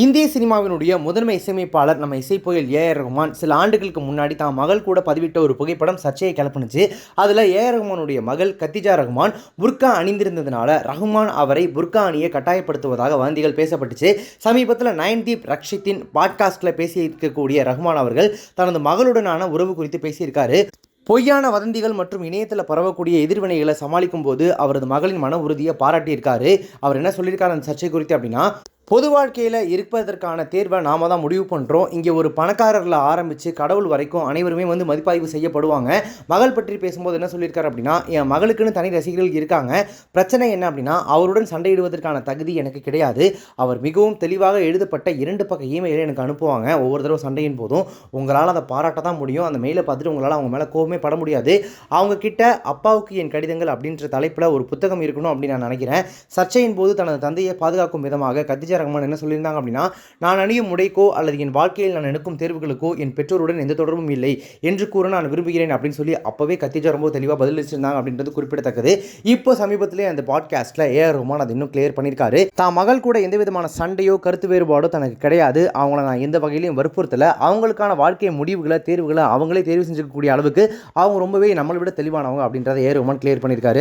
இந்திய சினிமாவினுடைய முதன்மை இசையமைப்பாளர் நம்ம இசைப்புயல் ஏ.ஆர். ரஹ்மான் சில ஆண்டுகளுக்கு முன்னாடி தான் மகள் கூட பதிவிட்ட ஒரு புகைப்படம் சர்ச்சையை கிளப்புனுச்சு. அதில் ஏ.ஆர். ரஹ்மானுடைய மகள் கத்திஜா ரஹ்மான் புர்கா அணிந்திருந்ததுனால ரஹ்மான் அவரை புர்கா அணியை கட்டாயப்படுத்துவதாக வதந்திகள் பேசப்பட்டுச்சு. சமீபத்தில் நயன்தீப் ரக்ஷித்தின் பாட்காஸ்டில் பேசியிருக்கக்கூடிய ரஹ்மான் அவர்கள் தனது மகளுடனான உறவு குறித்து பேசியிருக்காரு. பொய்யான வதந்திகள் மற்றும் இணையத்தில் பரவக்கூடிய எதிர்வினைகளை சமாளிக்கும் போது அவரது மகளின் மன உறுதியை பாராட்டியிருக்காரு. அவர் என்ன சொல்லியிருக்காரு அந்த சர்ச்சை குறித்து அப்படின்னா, பொது வாழ்க்கையில் இருப்பதற்கான தேர்வை நாம தான் முடிவு பண்ணுறோம். இங்கே ஒரு பணக்காரரில் ஆரம்பித்து கடவுள் வரைக்கும் அனைவருமே மதிப்பாய்வு செய்யப்படுவாங்க. மகள் பற்றி பேசும்போது என்ன சொல்லியிருக்காரு அப்படின்னா, என் மகளுக்குன்னு தனி ரசிகர்கள் இருக்காங்க. பிரச்சனை என்ன அப்படின்னா, அவருடன் சண்டையிடுவதற்கான தகுதி எனக்கு கிடையாது. அவர் மிகவும் தெளிவாக எழுதப்பட்ட 2 பக்க இமெயிலை எனக்கு அனுப்புவாங்க. ஒவ்வொரு தடவை சண்டையின் போதும் உங்களால் அதை பாராட்ட தான் முடியும். அந்த மெயிலை பார்த்துட்டு உங்களால் அவங்க மேலே கோபமே பட முடியாது. அவங்க கிட்ட அப்பாவுக்கு என் கடிதங்கள் அப்படின்ற தலைப்பில் ஒரு புத்தகம் இருக்கணும் அப்படின்னு நான் நினைக்கிறேன். சர்ச்சையின் போது தனது தந்தையை பாதுகாக்கும் விதமாக கத்திஜா ரஹ்மான் என்ன சொல்லியிருந்தாங்க அப்படின்னா, நான் அணியும் உடைக்கோ அல்லது என் வாழ்க்கையில் நான் எடுக்கும் தேர்வுகளுக்கோ என் பெற்றோருடன் எந்த தொடர்பும் இல்லை என்று கூற நான் விரும்புகிறேன் அப்படின்னு சொல்லி அப்பவே கத்திஜா ரொம்ப தெளிவாக பதிலளிச்சிருந்தாங்க அப்படின்றது குறிப்பிடத்தக்கது. இப்போ சமீபத்திலே அந்த பாட்காஸ்ட்ல ஏ.ஆர். ரஹ்மான் அதை இன்னும் கிளியர் பண்ணியிருக்காரு. தான் மகள் கூட எந்த விதமான சண்டையோ கருத்து வேறுபாடோ தனக்கு கிடையாது. அவங்கள நான் எந்த வகையிலையும் வற்புறுத்தல. அவங்களுக்கான வாழ்க்கை முடிவுகளை தேர்வுகளை அவங்களே தேர்வு செஞ்சுக்கக்கூடிய அளவுக்கு அவங்க ரொம்பவே நம்மளை விட தெளிவானவங்க அப்படின்றத ஏ.ஆர். ரஹ்மான் கிளியர் பண்ணியிருக்காரு.